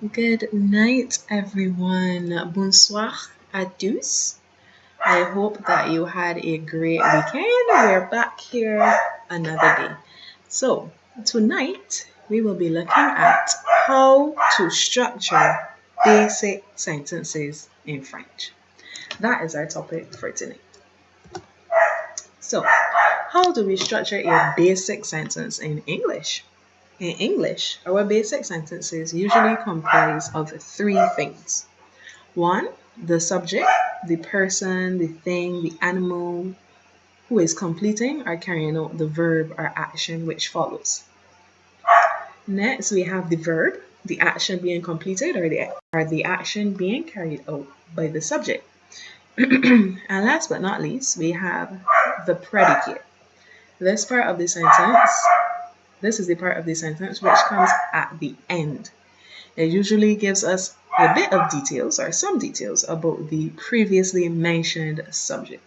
Good night, everyone. Bonsoir à tous. I hope that you had a great weekend. We're back here another day. So, tonight we will be looking at how to structure basic sentences in French. That is our topic for tonight. So, how do we structure a basic sentence in English? In English, our basic sentences usually comprise of three things. One, the subject, the person, the thing, the animal who is completing or carrying out the verb or action which follows. Next, we have the verb, the action being completed or the action being carried out by the subject. And last but not least, we have the predicate. This part of the sentence, this is the part of the sentence which comes at the end. It usually gives us a bit of details or some details about the previously mentioned subject.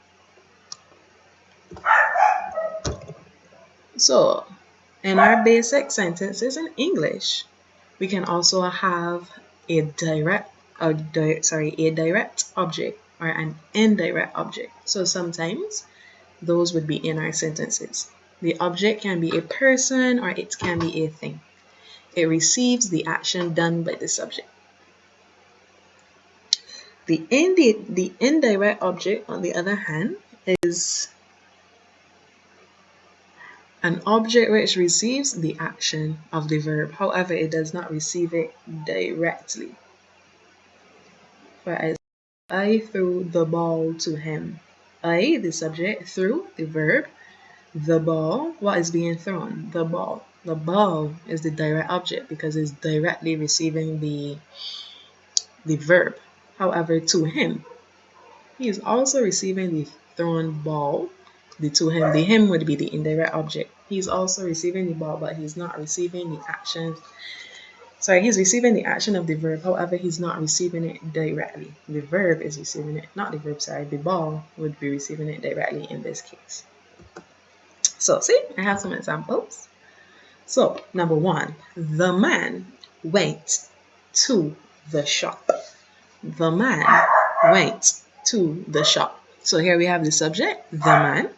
So, in our basic sentences in English, we can also have a direct object or an indirect object. So sometimes those would be in our sentences. The object can be a person or it can be a thing. It receives the action done by the subject. The indirect object, on the other hand, is an object which receives the action of the verb. However, it does not receive it directly. For example, I threw the ball to him. I, the subject, threw the verb. The ball, what is being thrown? The ball. The ball is the direct object because it's directly receiving the verb. However, to him, he is also receiving the thrown ball. The him would be the indirect object. He's also receiving the ball, but he's not receiving the action. He's receiving the action of the verb. However, he's not receiving it directly. The verb is receiving it, not the verb, the ball would be receiving it directly in this case. So, see, I have some examples. So, number one, the man went to the shop. The man went to the shop. So here we have the subject, the man,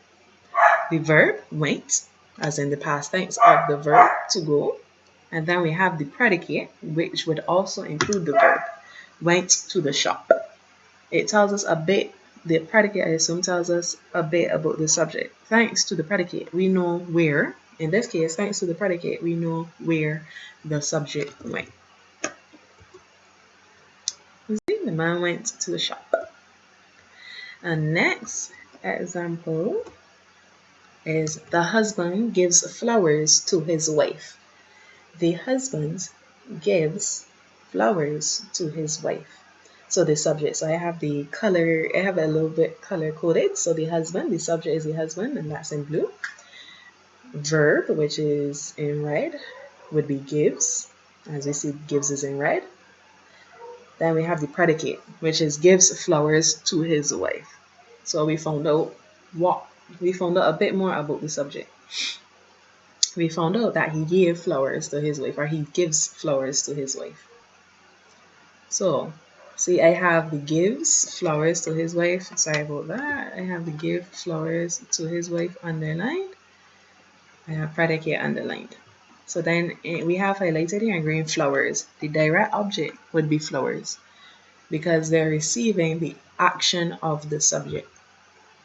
the verb, went, as in the past tense of the verb to go. And then we have the predicate, which would also include the verb, went to the shop. It tells us a bit, the predicate, I assume, tells us a bit about the subject. Thanks to the predicate, we know where, in this case, thanks to the predicate, we know where the subject went. You see, the man went to the shop. And next example is the husband gives flowers to his wife. The husband gives flowers to his wife. So the subject, so I have the color, I have a little bit color coded. So the husband, the subject is the husband, and that's in blue. Verb, which is in red, would be gives. As we see, gives is in red. Then we have the predicate, which is gives flowers to his wife. So we found out a bit more about the subject. We found out that he gave flowers to his wife, or he gives flowers to his wife. So, see, I have the gives flowers to his wife. Sorry about that. I have the give flowers to his wife underlined. I have predicate underlined. So then we have highlighted here in green flowers. The direct object would be flowers because they're receiving the action of the subject.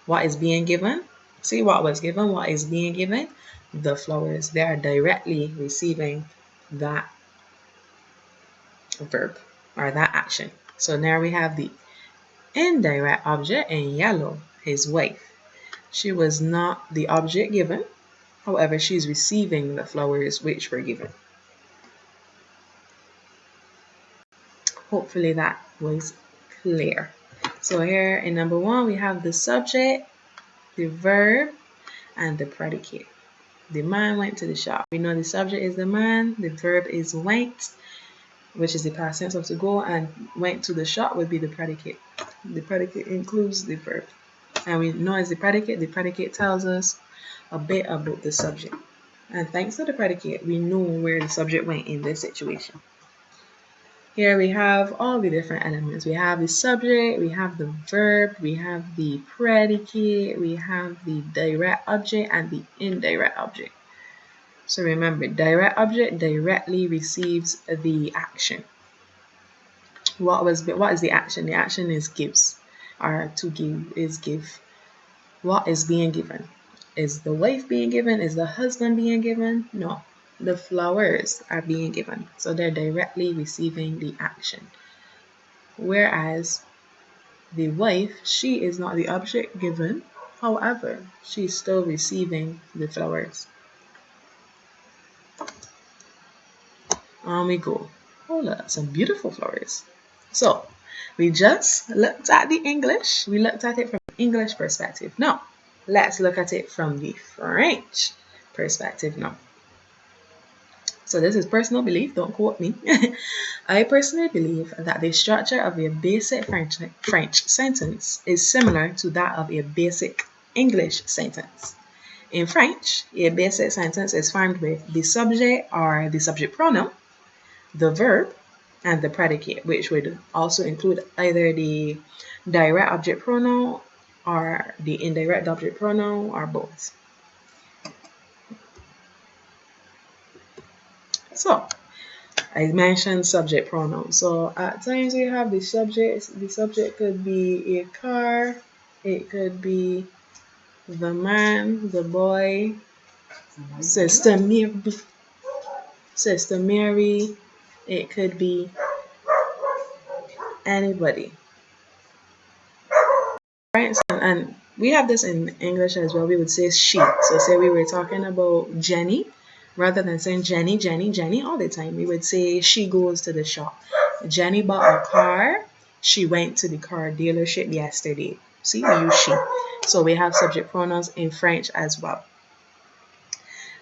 What is being given? See what was given, what is being given? The flowers. They are directly receiving that verb or that action. So now we have the indirect object in yellow, his wife. She was not the object given. However, she's receiving the flowers which were given. Hopefully that was clear. So here in number one, we have the subject, the verb, and the predicate. The man went to the shop. We know the subject is the man, the verb is went, which is the past tense of to go, and went to the shop would be the predicate. The predicate includes the verb. And we know as the predicate tells us a bit about the subject. And thanks to the predicate, we know where the subject went in this situation. Here we have all the different elements. We have the subject, we have the verb, we have the predicate, we have the direct object and the indirect object. So remember, direct object directly receives the action. What is the action? The action is gives, or to give is give. What is being given? Is the wife being given? Is the husband being given? No. The flowers are being given. So they're directly receiving the action. Whereas the wife, she is not the object given. However, she's still receiving the flowers. On we go. Oh, look, some beautiful flowers. So, we just looked at the English. We looked at it from English perspective. Now, let's look at it from the French perspective now. So this is personal belief, don't quote me. I personally believe that the structure of a basic French sentence is similar to that of a basic English sentence. In French, a basic sentence is formed with the subject or the subject pronoun, the verb, and the predicate, which would also include either the direct object pronoun or the indirect object pronoun or both. So, I mentioned subject pronoun. So at times we have the subject. The subject could be a car. It could be the man, the boy, Sister Mary. Sister Mary. It could be anybody. Right? And we have this in English as well. We would say she. So say we were talking about Jenny. Rather than saying Jenny, Jenny, Jenny all the time, we would say she goes to the shop. Jenny bought a car. She went to the car dealership yesterday. See, we use she. So we have subject pronouns in French as well.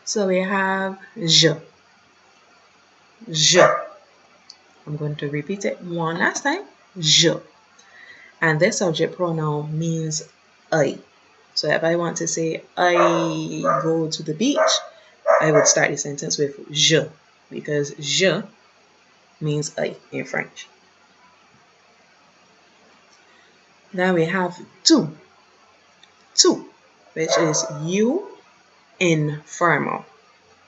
So we have je. Je. I'm going to repeat it one last time. Je. And this subject pronoun means I. So if I want to say I go to the beach, I would start the sentence with je, because je means I in French. Then we have tu, which is you informal.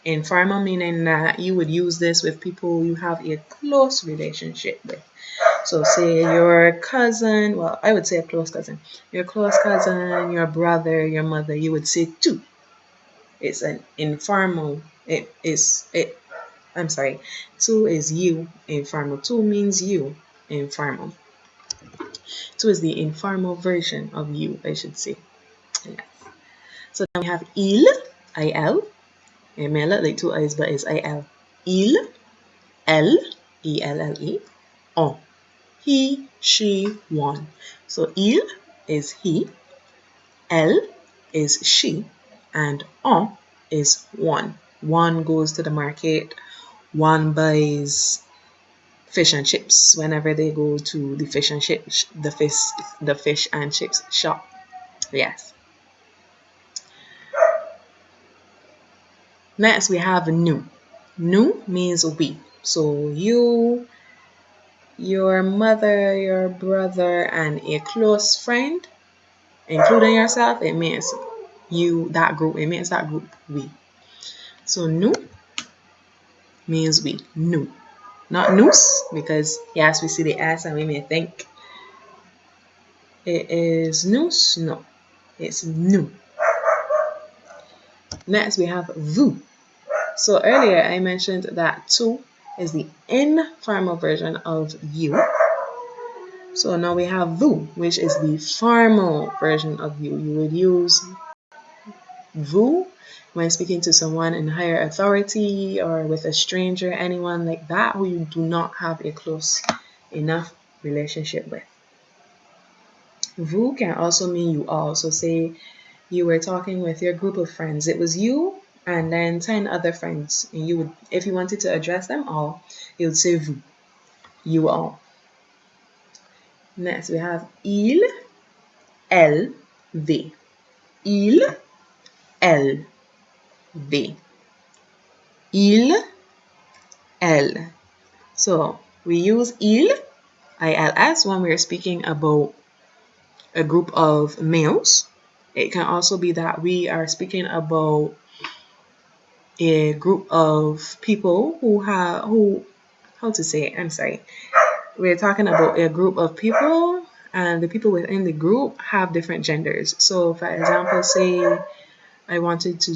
Informal meaning that you would use this with people you have a close relationship with. So say your cousin, well, I would say a close cousin. Your close cousin, your brother, your mother, you would say tu. It's an informal, tu is you, informal. Tu means you, informal. Tu is the informal version of you, I should say. Yes. So then we have il, I-L. It may look like two I's, but it's I-L. Il, L, E-L-L-E, on. He, she, one. So il is he, elle is she, and on is one. One goes to the market, one buys fish and chips whenever they go to the fish and chips, the fish and chips shop. Yes. Next we have nous. Nous means we. So you, your mother, your brother, and a close friend, including yourself, it means you, that group. It means that group, we. So nous means we. Nous. Not nous, because yes, we see the S and we may think it is nous. No, it's nous. Next we have vous. So earlier I mentioned that tu is the informal version of you. So now we have vous, which is the formal version of you. You would use vous when speaking to someone in higher authority or with a stranger, anyone like that who you do not have a close enough relationship with. Vous can also mean you all. So say you were talking with your group of friends. It was you and then 10 other friends. And you would, if you wanted to address them all, you would say vous, you all. Next we have il, elle, they. Il, elle, they. Il, elle. So We use ILS, when we're speaking about a group of males. It can also be that we are speaking about a group of people how to say it? I'm sorry. We're talking about a group of people, and the people within the group have different genders. So, for example, say I wanted to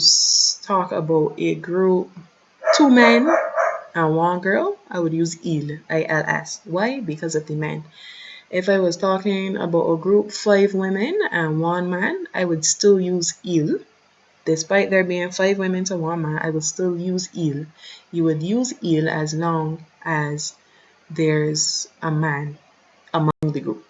talk about a group, two men and one girl, I would use ILS. Why? Because of the men. If I was talking about a group, five women and one man, I would still use il. Despite there being five women to one man, I would still use il. You would use il as long as there's a man among the group.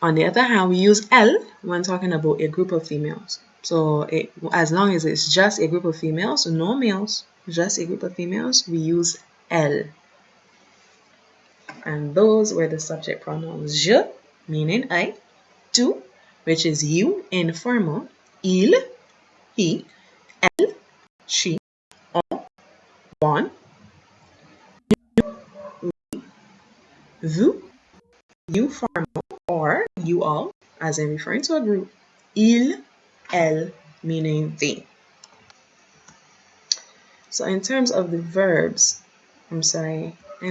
On the other hand, we use elle when talking about a group of females. So as long as it's just a group of females, no males, just a group of females, we use elle. And those were the subject pronouns. Je, meaning I, tu, which is you, informal, il, he, elle, she, on, one, vous, you formal, or you all, as in referring to a group, il, elle, meaning they. So in terms of the verbs, in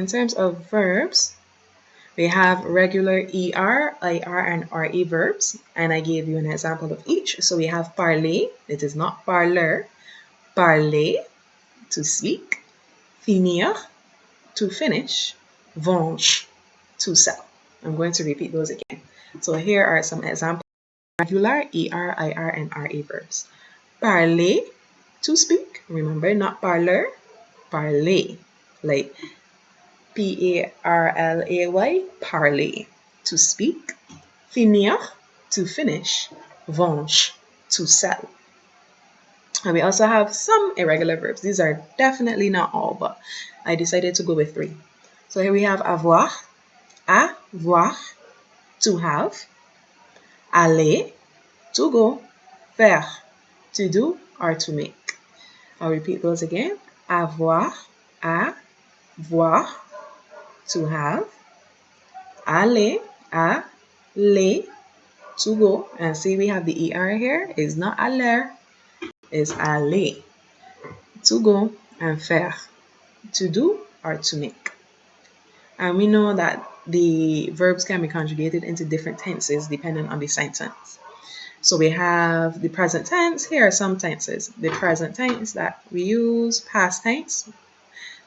terms of verbs, we have regular ER, IR, and RE verbs, and I gave you an example of each. So we have parler, it is not parler, parler, to speak, finir, to finish, vendre, to sell. I'm going to repeat those again. So here are some examples of regular ER, IR, and RE verbs. Parler, to speak. Remember, not parler, parler. Like PARLAY, parler, to speak. Finir, to finish. Vendre, to sell. And we also have some irregular verbs. These are definitely not all, but I decided to go with 3. So here we have avoir, to have, aller, to go, faire, to do or to make. I'll repeat those again. Avoir, voir, to have, aller, to go. And see, we have the ER here. It's not aller, it's aller. To go, and faire, to do or to make. And we know that the verbs can be conjugated into different tenses depending on the sentence. So we have the present tense. Here are some tenses. The present tense that we use, past tense,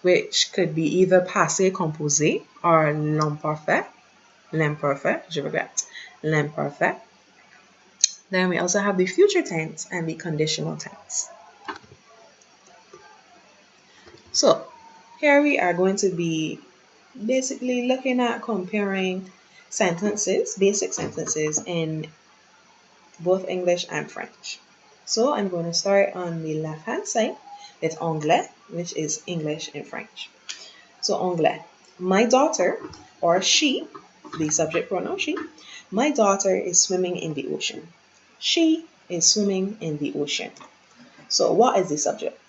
which could be either passé composé or l'imparfait. L'imparfait, je regrette. L'imparfait. Then we also have the future tense and the conditional tense. So here we are going to be basically looking at comparing sentences, basic sentences in both English and French. So I'm going to start on the left hand side with anglais, which is English and French. So anglais, my daughter, or she, the subject pronoun she, my daughter is swimming in the ocean. She is swimming in the ocean. So what is the subject?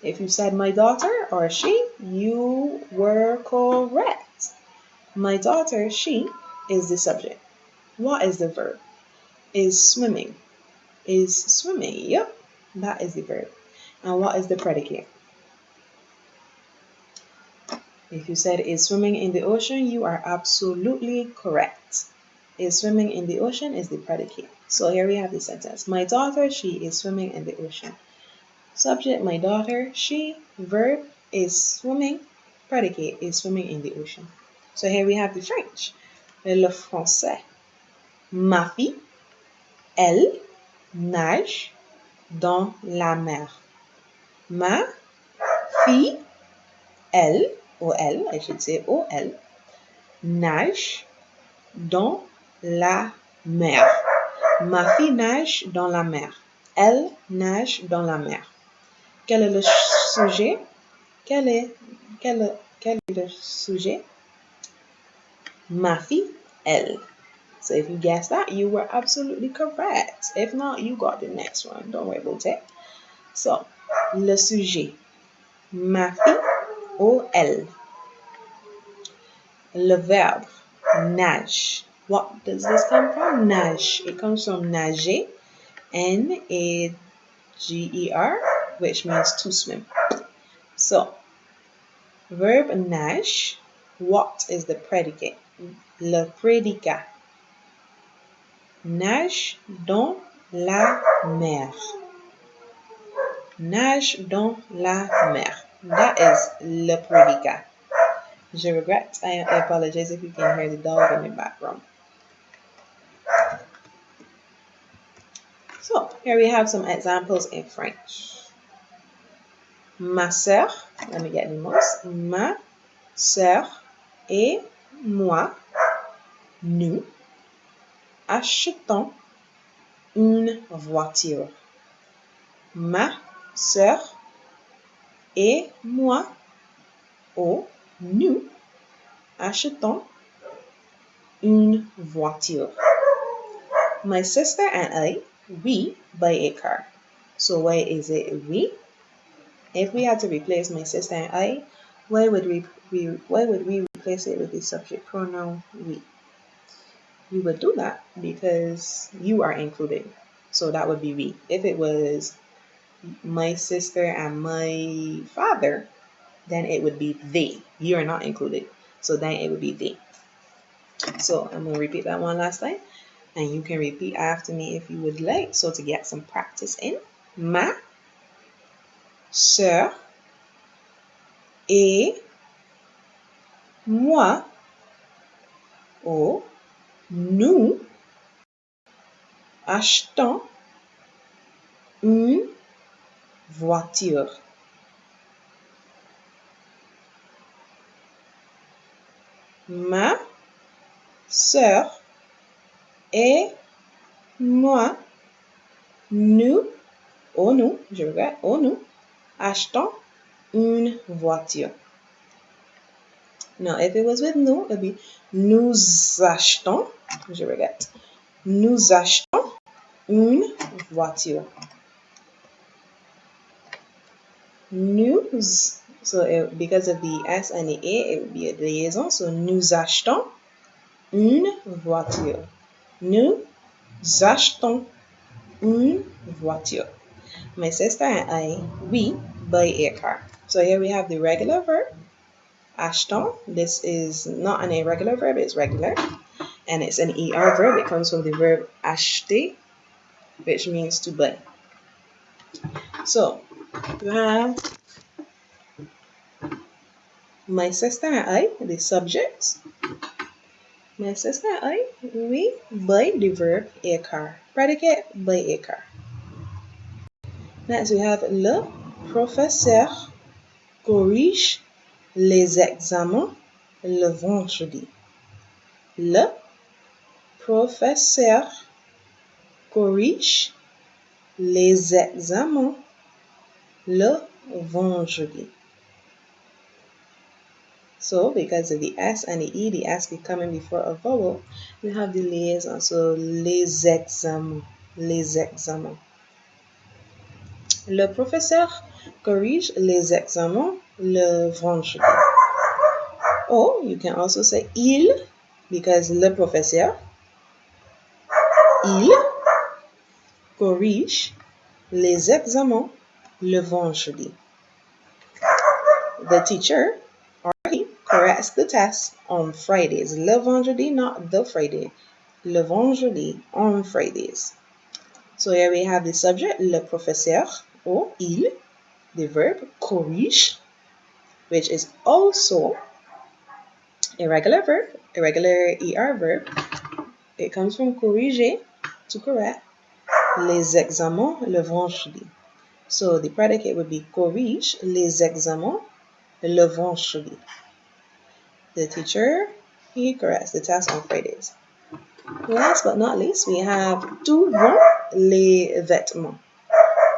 If you said my daughter or she, you were correct. My daughter, she, is the subject. What is the verb? Is swimming. Is swimming. Yep, that is the verb. And what is the predicate? If you said is swimming in the ocean, you are absolutely correct. Is swimming in the ocean is the predicate. So here we have the sentence. My daughter, she is swimming in the ocean. Subject, my daughter, she, verb, is swimming, predicate, is swimming in the ocean. So here we have the French. Le français. Ma fille, elle, nage dans la mer. Ma fille, elle, or elle, I should say, or elle, nage dans la mer. Ma fille nage dans la mer. Elle nage dans la mer. Quel est le sujet? Quel est le sujet? Ma fille, elle. So if you guessed that, you were absolutely correct. If not, you got the next one. Don't worry about it. So, le sujet. Ma fille, O, elle. Le verbe nage. What does this come from? Nage. It comes from nager, Nager, which means to swim. So, verb nage. What is the predicate? Le prédicat. Nage dans la mer. Nage dans la mer. That is le prédicat. Je regrette. I apologize if you can hear the dog in the background. So, here we have some examples in French. Ma sœur, let me get the most. Ma sœur et moi, nous achetons une voiture. Ma sœur et moi, nous achetons une voiture. My sister and I, we buy a car. So why is it we? If we had to replace my sister and I, why would we replace it with the subject pronoun we? We would do that because you are included. So that would be we. If it was my sister and my father, then it would be they. You are not included. So then it would be they. So I'm going to repeat that one last time. And you can repeat after me if you would like. So to get some practice in. Ma sœur et moi, nous achetons une voiture. Ma sœur et moi, nous, nous achetons une voiture. Now, if it was with nous, it would be nous achetons, nous achetons une voiture. Nous, so because of the S and the A, it would be a liaison. So nous achetons une voiture. Nous achetons une voiture. My sister and I, we buy a car. So here we have the regular verb, acheton. This is not an irregular verb, it's regular. And it's an ER verb. It comes from the verb acheter, which means to buy. So, you have my sister and I, the subject. My sister and I, we buy the verb a car. Predicate, buy a car. Next, we have le professeur corrige les examens le vendredi. Le professeur corrige les examens le vendredi. So, because of the S and the E, the S be coming before a vowel, we have the liaison. So, les examens, les examens. Le professeur corrige les examens le vendredi. Or, you can also say il, because le professeur, il corrige les examens le vendredi. The teacher, or he, corrects the test on Fridays. Le vendredi, not the Friday. Le vendredi, on Fridays. So here we have the subject, le professeur, or il, the verb corrige, which is also a regular verb, a regular ER verb. It comes from corriger, to correct. Les examens le vendredi. So the predicate would be corrige les examens le vendredi. The teacher, he corrects the test on Fridays. Last but not least, we have d'où vont les vêtements.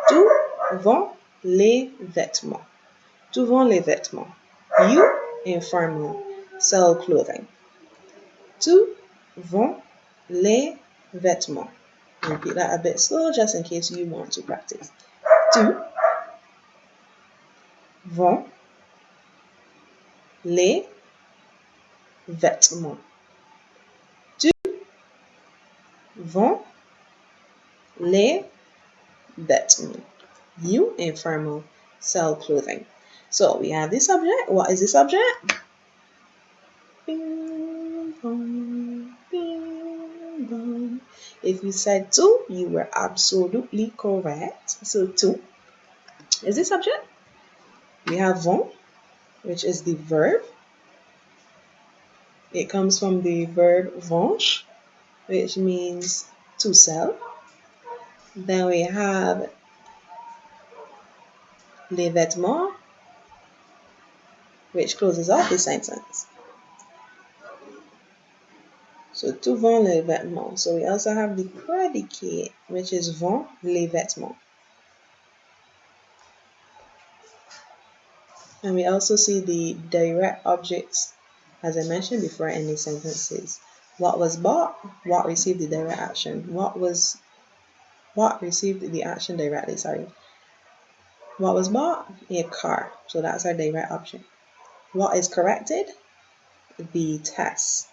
D'où vont les vêtements. D'où vont les vêtements. You, informal, sell clothing. D'où vont les vêtements. Repeat that a bit slow just in case you want to practice. D'où vont les vêtements. Tu vends les vêtements. You, informal, sell clothing. So we have the subject. What is the subject? Bing bong, bing bong. If you said to, you were absolutely correct. So to is the subject. We have vont, which is the verb. It comes from the verb vendre, which means to sell. Then we have les vêtements, which closes off the sentence. So tout vend les vêtements. So we also have the predicate, which is vend les vêtements. And we also see the direct objects, as I mentioned before, in the sentences. What was bought? What received the direct action? What received the action directly? Sorry. What was bought? A car. So that's our direct object. What is corrected? The test.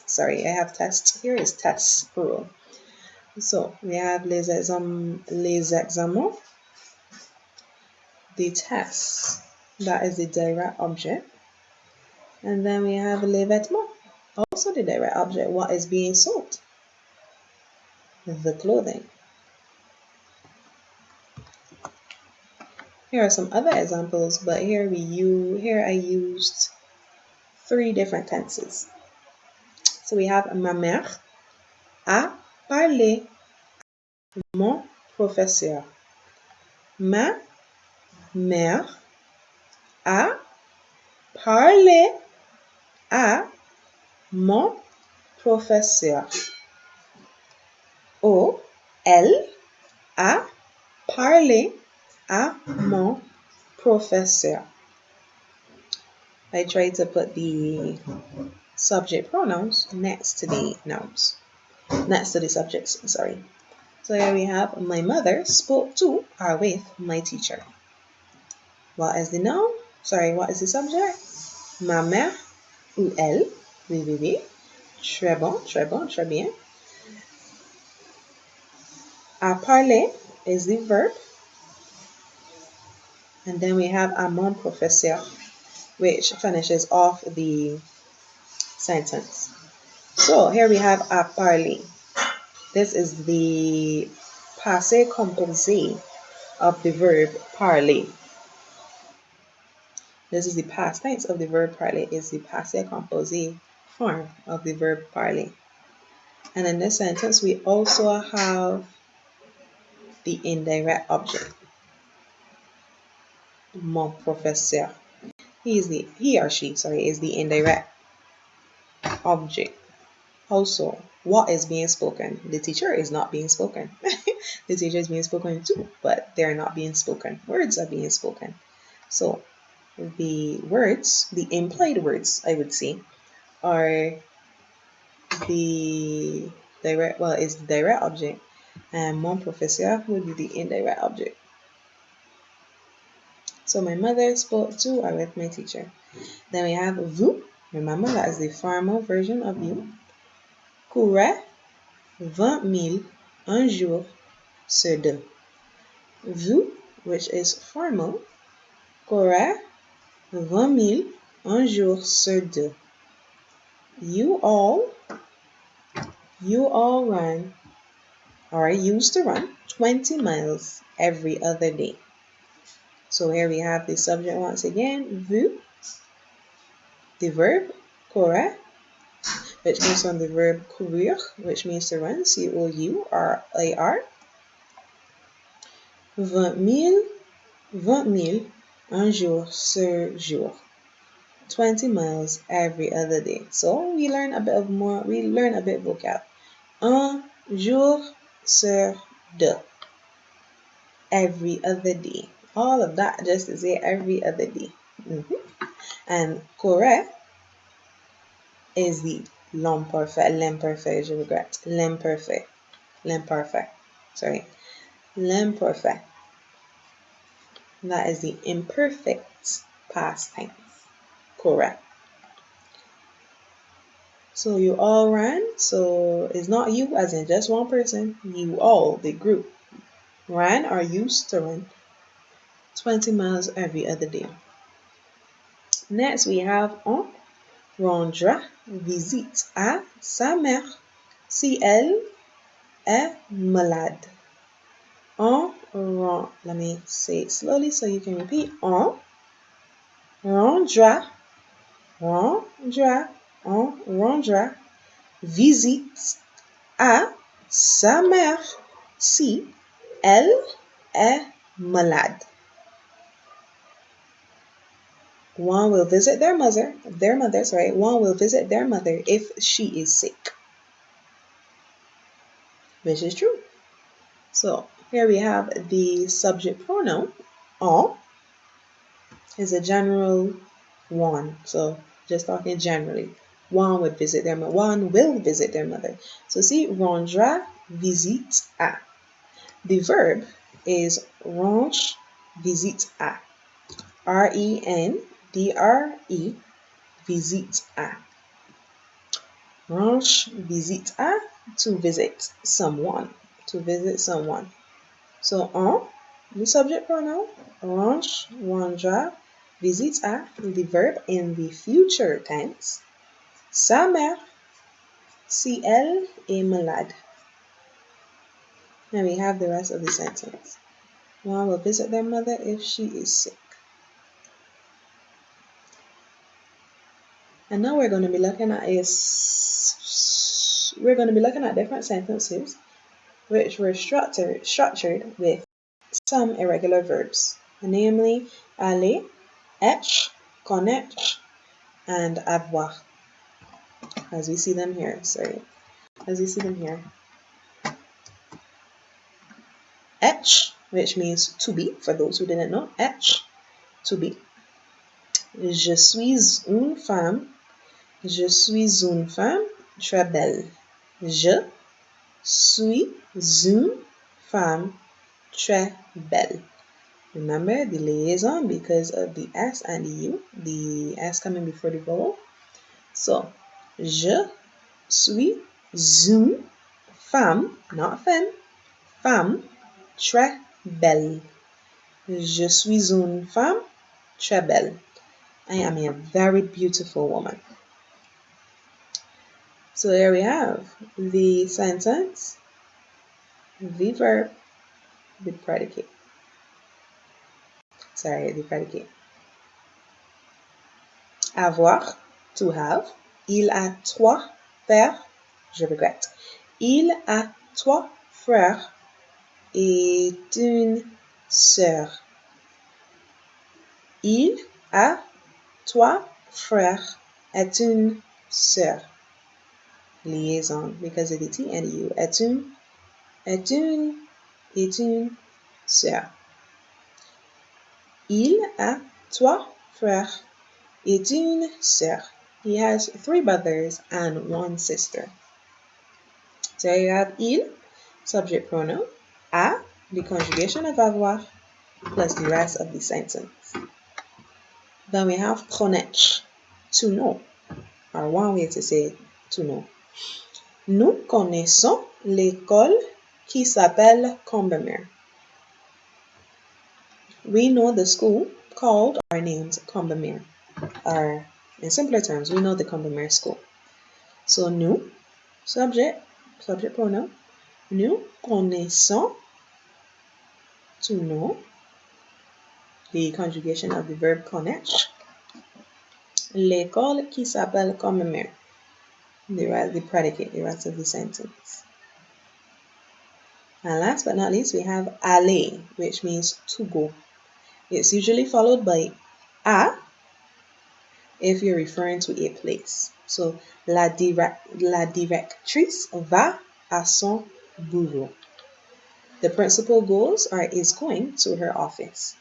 Sorry, I have test. Here is test plural. So we have les examens, the tests. That is the direct object. And then we have les vêtements, also the direct object. What is being sold? The clothing. Here are some other examples, but here I used 3 different tenses. So we have ma mère a parlé mon professeur. Ma mère a parlé à mon professeur. Ou elle a parlé à mon professeur. I tried to put the subject pronouns next to the nouns. Next to the subjects, sorry. So here we have my mother spoke to or with my teacher. What is the noun? Sorry, what is the subject? Ma mère ou elle. Oui. Très bon, très bien. À parler is the verb. And then we have à mon professeur, which finishes off the sentence. So here we have à parler. This is the passé composé of the verb parler. This is the past tense of the verb parler. It's the passé composé form of the verb parler. And in this sentence, we also have the indirect object. Mon professeur. He or she is the indirect object. Also, what is being spoken? The teacher is not being spoken. The teacher is being spoken to, but they're not being spoken. Words are being spoken. So the words, the implied words, I would say, are the direct, is the direct object, and mon professeur would be the indirect object. So my mother spoke to or with my teacher. Then we have vous. Remember, that is the formal version of you. Courait 20 000 un jour sur 2. Vous, which is formal, courait 20 000 un jour sur 2. You all run or used to run 20 miles every other day. So here we have the subject once again, vous, the verb courir, which comes from the verb courir, which means to run, C-O-U-R-I-R. 20 000 un jour sur jour. 20 miles every other day. So we learn a bit vocab. Un jour sur 2. Every other day. All of that just to say every other day. And courir is the l'imperfect, je regrette. L'imperfect. Sorry. L'imperfect. That is the imperfect past tense. Correct. So you all ran. So it's not you as in just one person. You all, the group, ran or used to run 20 miles every other day. Next, we have on rendra visite à sa mère si elle est malade. Let me say it slowly so you can repeat. On rendra visite à sa mère si elle est malade. One will visit their mother. One will visit their mother if she is sick, which is true. So here we have the subject pronoun. En is a general one. So just talking generally. One will visit their mother. So see, rendra visite à. The verb is rendre visite à. RENDRE visite à. Rendre visite à, to visit someone. So en, the subject pronoun, rendra visite à, the verb in the future tense. Sa mère si elle est malade. And we have the rest of the sentence. One will visit their mother if she is sick. And now we're going to be looking at different sentences which were structured with some irregular verbs, namely aller, être, connaître, and avoir. As we see them here. Être, which means to be, for those who didn't know, être, to be. Je suis une femme très belle. Je suis une femme très belle. Remember the liaison because of the S and the U, the S coming before the vowel. So, je suis une femme, not femme, très belle. Je suis une femme très belle. I am a very beautiful woman. So there we have the sentence, the verb, the predicate. Avoir, to have. Il a 3 frères. Je regrette. Il a 3 frères et une sœur. Il a 3 frères et une sœur. Liaison because of the T and the U. Et une sœur. Il a 3 frères et une sœur. He has 3 brothers and 1 sister. So you have il, subject pronoun, a, the conjugation of avoir, plus the rest of the sentence. Then we have connaître, to know, or one way to say to know. Nous connaissons l'école qui s'appelle Combermere. We know the school called or named Combermere. Or in simpler terms, we know the Combermere school. So nous, subject pronoun. Nous connaissons, to know, the conjugation of the verb connaître. L'école qui s'appelle Combermere. The predicate, the rest of the sentence. And last but not least, we have aller, which means to go. It's usually followed by a if you're referring to a place. So, la directrice va à son bureau. The principal goes or is going to her office.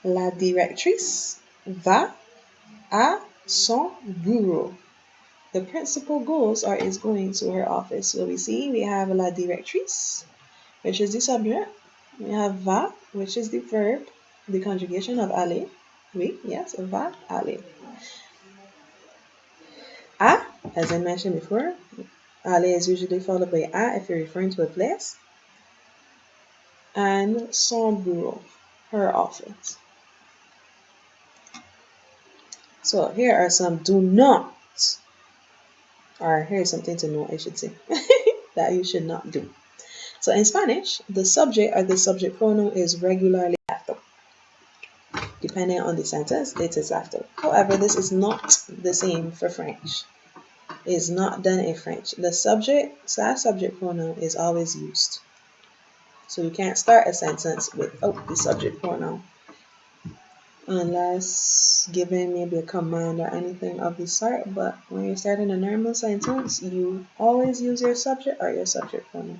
La directrice va à son bureau. The principal goes or is going to her office. So we see we have la directrice, which is the subject. We have va, which is the verb, the conjugation of aller. Oui, yes, va, aller. A, as I mentioned before, aller is usually followed by a if you're referring to a place. And son bureau, her office. So here are some do not, or here's something to know, I should say, that you should not do. So in Spanish, the subject or the subject pronoun is regularly after. Depending on the sentence, it is after. However, this is not the same for French. It is not done in French. The subject, slash subject pronoun is always used. So you can't start a sentence without the subject pronoun unless given maybe a command or anything of the sort. But when you're starting a normal sentence, you always use your subject or your subject pronoun.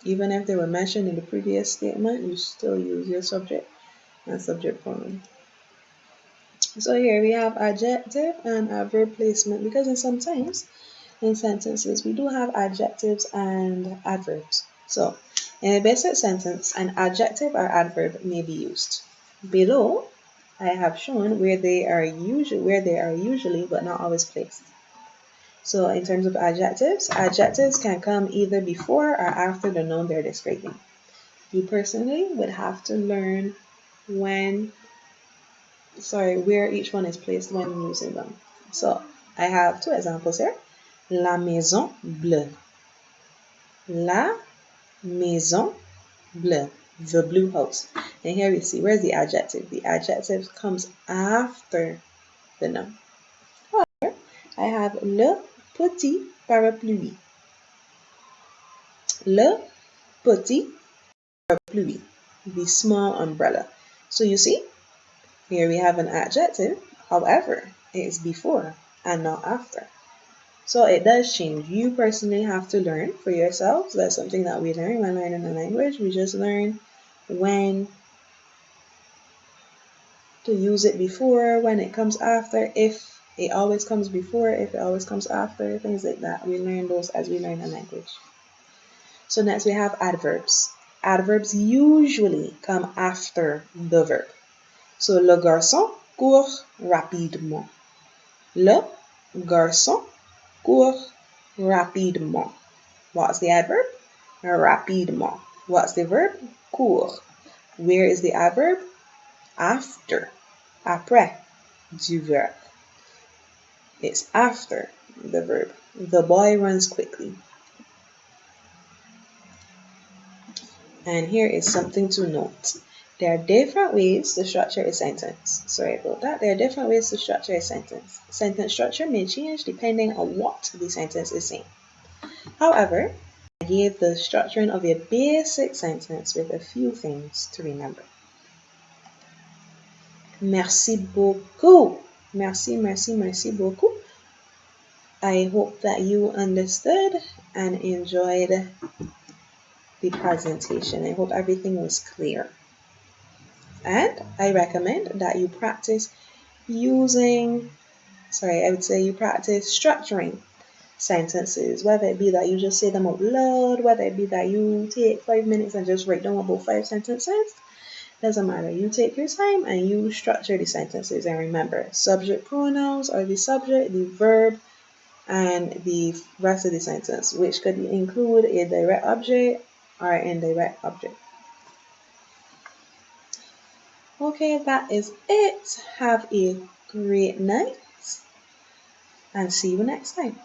Even if they were mentioned in the previous statement, you still use your subject and subject pronoun. So here we have adjective and adverb placement, because sometimes in sentences we do have adjectives and adverbs. So in a basic sentence, an adjective or adverb may be used. Below, I have shown where they are usually but not always placed. So in terms of adjectives, adjectives can come either before or after the noun they're describing. You personally would have to learn where each one is placed when using them. So I have two examples here. La maison bleue. La maison bleue. The blue house. And here we see, where's the adjective? The adjective comes after the noun. I have le petit parapluie. Le petit parapluie. The small umbrella. So you see, here we have an adjective. However, it is before and not after. So it does change. You personally have to learn for yourselves. That's something that we learn when learning a language. We just learn when to use it before, when it comes after, if it always comes before, if it always comes after, things like that. We learn those as we learn a language. So next we have adverbs. Adverbs usually come after the verb. So le garçon court rapidement. Le garçon court rapidement. What's the adverb? Rapidement. What's the verb? Court. Where is the adverb? After. Après du verbe. It's after the verb. The boy runs quickly. And here is something to note. There are different ways to structure a sentence. Sorry about that. There are different ways to structure a sentence. Sentence structure may change depending on what the sentence is saying. However, I gave the structuring of a basic sentence with a few things to remember. Merci beaucoup. Merci, merci, merci beaucoup. I hope that you understood and enjoyed the presentation. I hope everything was clear. And I recommend that you practice structuring sentences, whether it be that you just say them out loud, whether it be that you take 5 minutes and just write down about 5 sentences. Doesn't matter. You take your time and you structure the sentences. And remember, subject pronouns are the subject, the verb, and the rest of the sentence, which could include a direct object or indirect object. Okay, that is it. Have a great night and see you next time.